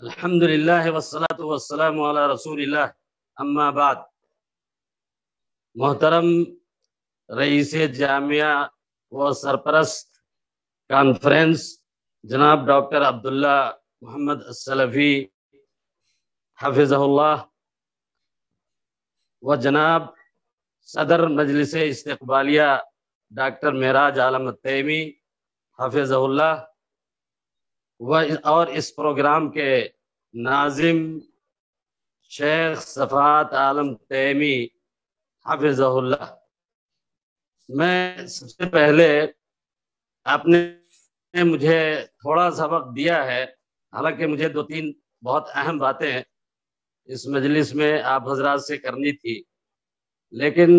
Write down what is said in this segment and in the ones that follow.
الحمدللہ والصلاة والسلام علی رسول اللہ اما بعد۔ محترم رئیس جامعہ و سرپرست کانفرنس جناب ڈاکٹر عبداللہ محمد السلفی حفظہ اللہ و جناب صدر مجلس استقبالیہ ڈاکٹر معراج عالم التیمی حفظہ اللہ اور اس پروگرام کے ناظم شیخ صفات عالم تیمی حفظہ اللہ، میں سب سے پہلے آپ نے مجھے تھوڑا سا وقت دیا ہے، حالانکہ مجھے 2-3 بہت اہم باتیں اس مجلس میں آپ حضرات سے کرنی تھی، لیکن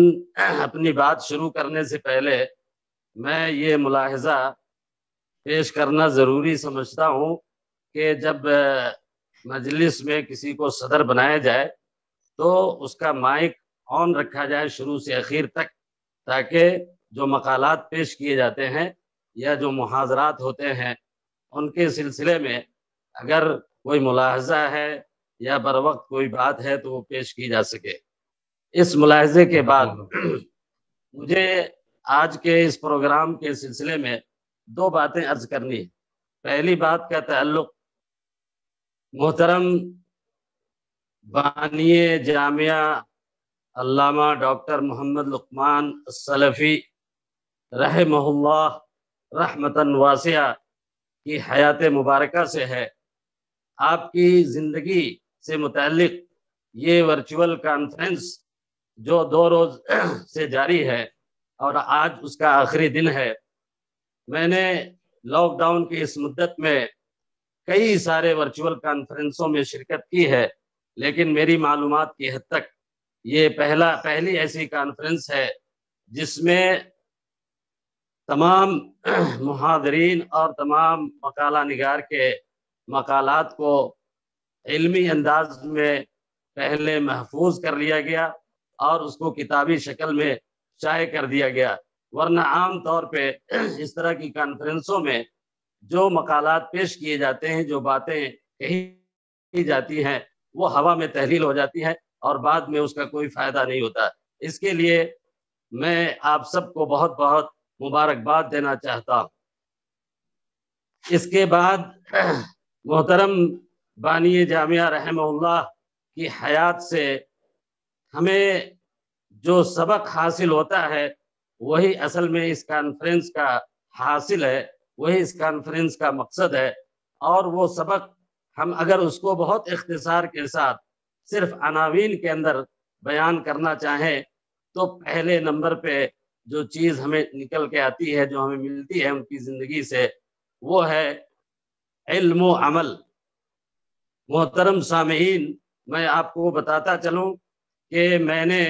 اپنی بات شروع کرنے سے پہلے میں یہ ملاحظہ پیش کرنا ضروری سمجھتا ہوں کہ جب مجلس میں کسی کو صدر بنایا جائے تو اس کا مائک آن رکھا جائے شروع سے اخیر تک، تاکہ جو مقالات پیش کیے جاتے ہیں یا جو محاضرات ہوتے ہیں ان کے سلسلے میں اگر کوئی ملاحظہ ہے یا بر وقت کوئی بات ہے تو وہ پیش کی جا سکے۔ اس ملاحظے کے بعد مجھے آج کے اس پروگرام کے سلسلے میں 2 باتیں عرض کرنی ہے۔ پہلی بات کا تعلق محترم بانی جامعہ علامہ ڈاکٹر محمد لقمان السلفی رحمہ اللہ رحمتاً واسعہ کی حیات مبارکہ سے ہے۔ آپ کی زندگی سے متعلق یہ ورچوئل کانفرنس جو 2 روز سے جاری ہے اور آج اس کا آخری دن ہے، میں نے لاک ڈاؤن کی اس مدت میں کئی سارے ورچوئل کانفرنسوں میں شرکت کی ہے، لیکن میری معلومات کی حد تک یہ پہلی ایسی کانفرنس ہے جس میں تمام محاضرین اور تمام مقالہ نگار کے مقالات کو علمی انداز میں پہلے محفوظ کر لیا گیا اور اس کو کتابی شکل میں شائع کر دیا گیا، ورنہ عام طور پہ اس طرح کی کانفرنسوں میں جو مقالات پیش کیے جاتے ہیں، جو باتیں کہی جاتی ہیں، وہ ہوا میں تحلیل ہو جاتی ہے اور بعد میں اس کا کوئی فائدہ نہیں ہوتا۔ اس کے لیے میں آپ سب کو بہت بہت مبارکباد دینا چاہتا ہوں۔ اس کے بعد محترم بانی جامعہ رحمہ اللہ کی حیات سے ہمیں جو سبق حاصل ہوتا ہے وہی اصل میں اس کانفرنس کا حاصل ہے، وہی اس کانفرنس کا مقصد ہے، اور وہ سبق ہم اگر اس کو بہت اختصار کے ساتھ صرف عناوین کے اندر بیان کرنا چاہیں تو پہلے نمبر پہ جو چیز ہمیں نکل کے آتی ہے، جو ہمیں ملتی ہے ان کی زندگی سے، وہ ہے علم و عمل۔ محترم سامعین، میں آپ کو بتاتا چلوں کہ میں نے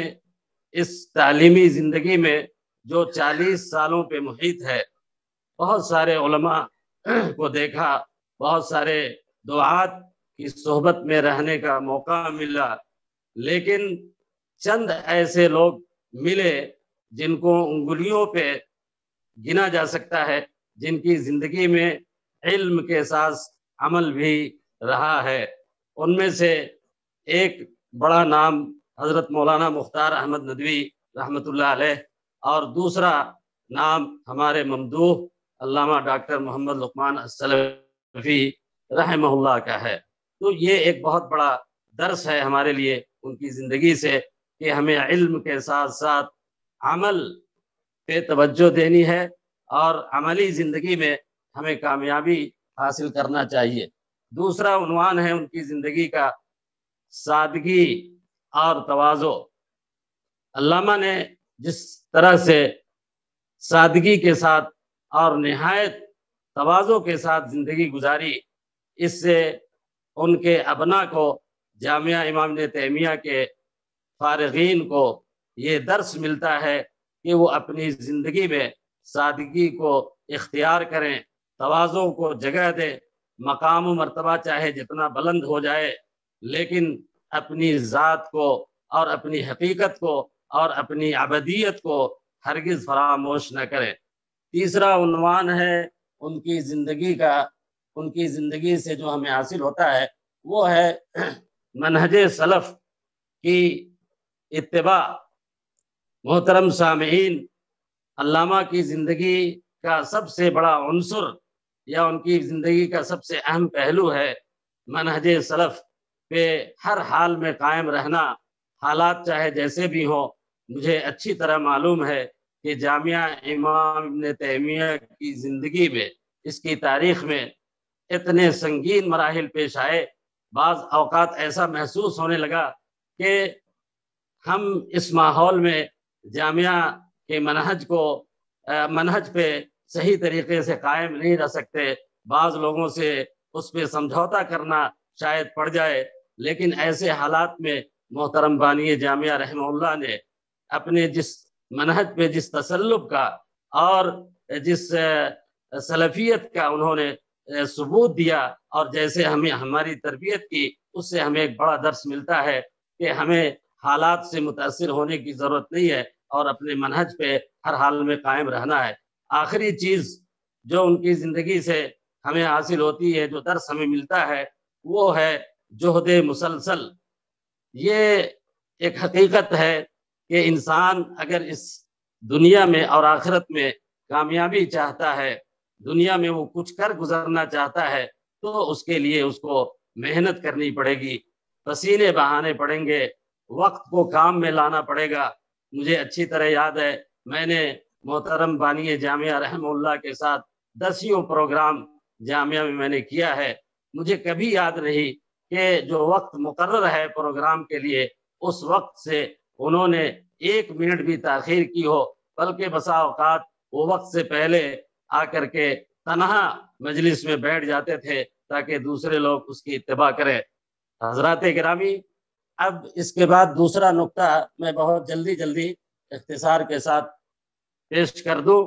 اس تعلیمی زندگی میں جو 40 سالوں پہ محیط ہے، بہت سارے علماء کو دیکھا، بہت سارے دعات کی صحبت میں رہنے کا موقع ملا، لیکن چند ایسے لوگ ملے جن کو انگلیوں پہ گنا جا سکتا ہے، جن کی زندگی میں علم کے ساتھ عمل بھی رہا ہے۔ ان میں سے ایک بڑا نام حضرت مولانا مختار احمد ندوی رحمۃ اللہ علیہ، اور دوسرا نام ہمارے ممدوح علامہ ڈاکٹر محمد لقمان السلفی رحمہ اللہ کا ہے۔ تو یہ ایک بہت بڑا درس ہے ہمارے لیے ان کی زندگی سے کہ ہمیں علم کے ساتھ ساتھ عمل پہ توجہ دینی ہے اور عملی زندگی میں ہمیں کامیابی حاصل کرنا چاہیے۔ دوسرا عنوان ہے ان کی زندگی کا سادگی اور تواضع۔ علامہ نے جس طرح سے سادگی کے ساتھ اور نہایت تواضع کے ساتھ زندگی گزاری، اس سے ان کے ابناء کو، جامعہ امام ابن تیمیہ کے فارغین کو یہ درس ملتا ہے کہ وہ اپنی زندگی میں سادگی کو اختیار کریں، تواضع کو جگہ دیں، مقام و مرتبہ چاہے جتنا بلند ہو جائے لیکن اپنی ذات کو اور اپنی حقیقت کو اور اپنی عبدیت کو ہرگز فراموش نہ کریں۔ تیسرا عنوان ہے ان کی زندگی کا، ان کی زندگی سے جو ہمیں حاصل ہوتا ہے وہ ہے منہج سلف کی اتباع۔ محترم سامعین، علامہ کی زندگی کا سب سے بڑا عنصر یا ان کی زندگی کا سب سے اہم پہلو ہے منہج سلف پہ ہر حال میں قائم رہنا، حالات چاہے جیسے بھی ہوں۔ مجھے اچھی طرح معلوم ہے کہ جامعہ امام ابن تیمیہ کی زندگی میں، اس کی تاریخ میں اتنے سنگین مراحل پیش آئے، بعض اوقات ایسا محسوس ہونے لگا کہ ہم اس ماحول میں جامعہ کے منہج پہ صحیح طریقے سے قائم نہیں رہ سکتے، بعض لوگوں سے اس پہ سمجھوتا کرنا شاید پڑ جائے۔ لیکن ایسے حالات میں محترم بانی جامعہ رحمہ اللہ نے اپنے جس منہج پہ جس تسلب کا اور جس سلفیت کا انہوں نے ثبوت دیا، اور جیسے ہمیں ہماری تربیت کی، اس سے ہمیں ایک بڑا درس ملتا ہے کہ ہمیں حالات سے متاثر ہونے کی ضرورت نہیں ہے اور اپنے منہج پہ ہر حال میں قائم رہنا ہے۔ آخری چیز جو ان کی زندگی سے ہمیں حاصل ہوتی ہے، جو درس ہمیں ملتا ہے، وہ ہے جہد مسلسل۔ یہ ایک حقیقت ہے کہ انسان اگر اس دنیا میں اور آخرت میں کامیابی چاہتا ہے، دنیا میں وہ کچھ کر گزرنا چاہتا ہے، تو اس کے لیے اس کو محنت کرنی پڑے گی، پسینے بہانے پڑیں گے، وقت کو کام میں لانا پڑے گا۔ مجھے اچھی طرح یاد ہے، میں نے محترم بانی جامعہ رحمہ اللہ کے ساتھ 10 پروگرام جامعہ میں نے کیا ہے۔ مجھے کبھی یاد نہیں کہ جو وقت مقرر ہے پروگرام کے لیے، اس وقت سے انہوں نے 1 منٹ بھی تاخیر کی ہو، بلکہ بسا اوقات وہ وقت سے پہلے آ کر کے تنہا مجلس میں بیٹھ جاتے تھے تاکہ دوسرے لوگ اس کی اتباع کریں۔ حضرات گرامی، اب اس کے بعد دوسرا نقطہ میں بہت جلدی اختصار کے ساتھ پیش کر دوں۔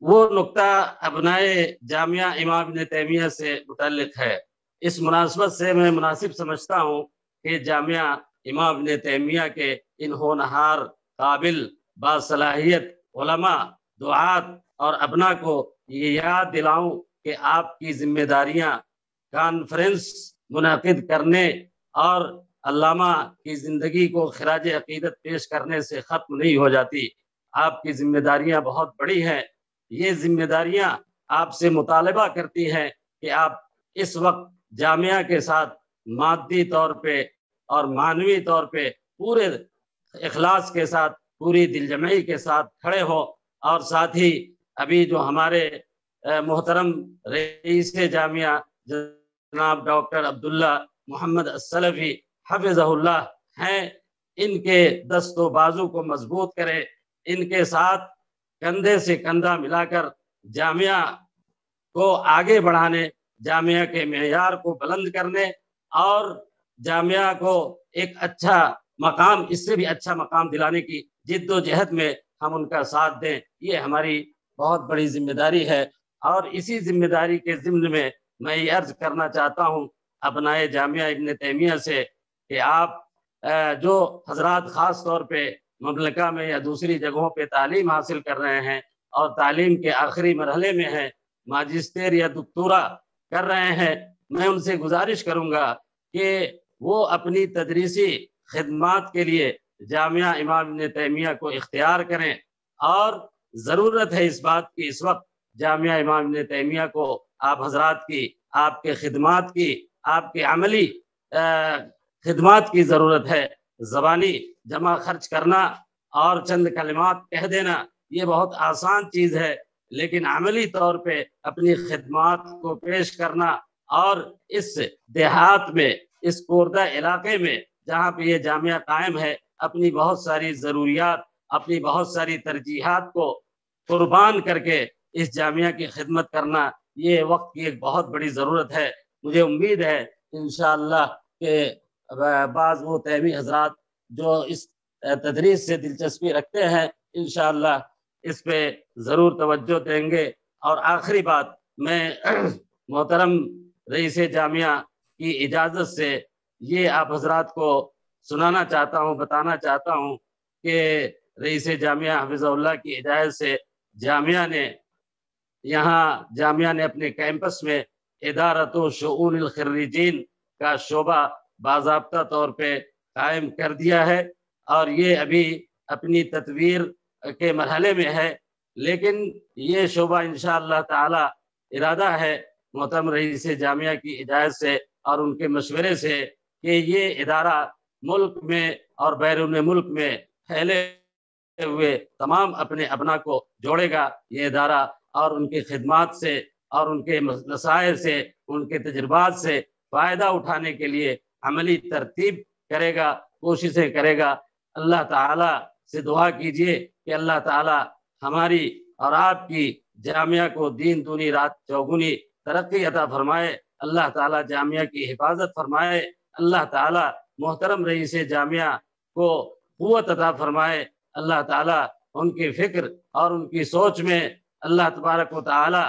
وہ نقطہ ابنائے جامعہ امام ابن تیمیہ سے متعلق ہے۔ اس مناسبت سے میں مناسب سمجھتا ہوں کہ جامعہ امام ابن تیمیہ کے ان ہونہار، قابل، باصلاحیت علماء، دعات اور ابنا کو یہ یاد دلاؤں کہ آپ کی ذمہ داریاں کانفرنس منعقد کرنے اور علامہ کی زندگی کو خراج عقیدت پیش کرنے سے ختم نہیں ہو جاتی۔ آپ کی ذمہ داریاں بہت بڑی ہیں۔ یہ ذمہ داریاں آپ سے مطالبہ کرتی ہیں کہ آپ اس وقت جامعہ کے ساتھ مادی طور پہ اور معنوی طور پہ پورے اخلاص کے ساتھ، پوری دل جمعی کے ساتھ کھڑے ہو، اور ساتھ ہی ابھی جو ہمارے محترم رئیس جامعہ جناب ڈاکٹر عبداللہ محمد السلفی حفظہ اللہ ہیں، ان کے دست و بازو کو مضبوط کرے، ان کے ساتھ کندھے سے کندھا ملا کر جامعہ کو آگے بڑھانے، جامعہ کے معیار کو بلند کرنے اور جامعہ کو ایک اچھا مقام، اس سے بھی اچھا مقام دلانے کی جد و جہد میں ہم ان کا ساتھ دیں۔ یہ ہماری بہت بڑی ذمہ داری ہے، اور اسی ذمہ داری کے ضمن میں یہ عرض کرنا چاہتا ہوں ابنائے جامعہ ابن تیمیہ سے کہ آپ جو حضرات خاص طور پہ مملکہ میں یا دوسری جگہوں پہ تعلیم حاصل کر رہے ہیں اور تعلیم کے آخری مرحلے میں ہیں، ماجسٹر یا دکتورا کر رہے ہیں، میں ان سے گزارش کروں گا کہ وہ اپنی تدریسی خدمات کے لیے جامعہ امام ابن تیمیہ کو اختیار کریں، اور ضرورت ہے اس بات کی اس وقت جامعہ امام ابن تیمیہ کو آپ حضرات کی، آپ کے خدمات کی، آپ کے عملی خدمات کی ضرورت ہے۔ زبانی جمع خرچ کرنا اور چند کلمات کہہ دینا یہ بہت آسان چیز ہے، لیکن عملی طور پہ اپنی خدمات کو پیش کرنا، اور اس دیہات میں، اس کوردہ علاقے میں جہاں پہ یہ جامعہ قائم ہے، اپنی بہت ساری ضروریات، اپنی بہت ساری ترجیحات کو قربان کر کے اس جامعہ کی خدمت کرنا یہ وقت کی ایک بہت بڑی ضرورت ہے۔ مجھے امید ہے انشاءاللہ کہ بعض وہ تیمی حضرات جو اس تدریس سے دلچسپی رکھتے ہیں انشاءاللہ اس پہ ضرور توجہ دیں گے۔ اور آخری بات، میں محترم رئیس جامعہ کی اجازت سے یہ آپ حضرات کو سنانا چاہتا ہوں، بتانا چاہتا ہوں کہ رئیس جامعہ حفظہ اللہ کی اجازت سے جامعہ نے اپنے کیمپس میں ادارت و شؤون الخريجین کا شعبہ باضابطہ طور پہ قائم کر دیا ہے، اور یہ ابھی اپنی تدویر کے مرحلے میں ہے، لیکن یہ شعبہ انشاءاللہ تعالی ارادہ ہے محترم رئیس جامعہ کی ہدایت سے اور ان کے مشورے سے کہ یہ ادارہ ملک میں اور بیرون ملک میں پھیلے ہوئے تمام اپنے ابنا کو جوڑے گا یہ ادارہ، اور ان کی خدمات سے اور ان کے مسائل سے، ان کے تجربات سے فائدہ اٹھانے کے لیے عملی ترتیب کرے گا، کوششیں کرے گا۔ اللہ تعالی سے دعا کیجئے کہ اللہ تعالی ہماری اور آپ کی جامعہ کو دین دونی رات چوگنی ترقی عطا فرمائے، اللہ تعالی جامعہ کی حفاظت فرمائے، اللہ تعالی محترم رئیس جامعہ کو قوت عطا فرمائے، اللہ تعالی ان کی فکر اور ان کی سوچ میں اللہ تبارک و تعالی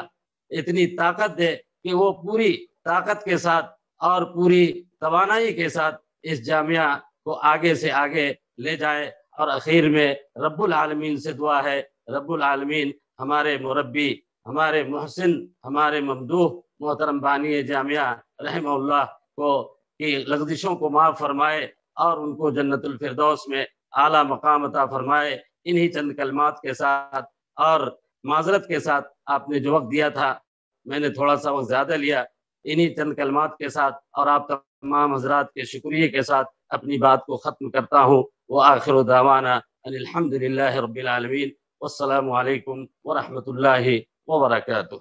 اتنی طاقت دے کہ وہ پوری طاقت کے ساتھ اور پوری توانائی کے ساتھ اس جامعہ کو آگے سے آگے لے جائے۔ اور اخیر میں رب العالمین سے دعا ہے، رب العالمین ہمارے مربی، ہمارے محسن، ہمارے ممدوح محترم بانی جامعہ رحمہ اللہ کو کی لغزشوں کو معاف فرمائے اور ان کو جنت الفردوس میں اعلیٰ مقام عطا فرمائے۔ انہی چند کلمات کے ساتھ اور معذرت کے ساتھ آپ نے جو وقت دیا تھا میں نے تھوڑا سا وقت زیادہ لیا، انہی چند کلمات کے ساتھ اور آپ تمام حضرات کے شکریہ کے ساتھ اپنی بات کو ختم کرتا ہوں۔ وآخر دعوانا ان الحمد للہ رب العالمین، والسلام علیکم ورحمۃ اللہ وبرکاتہ۔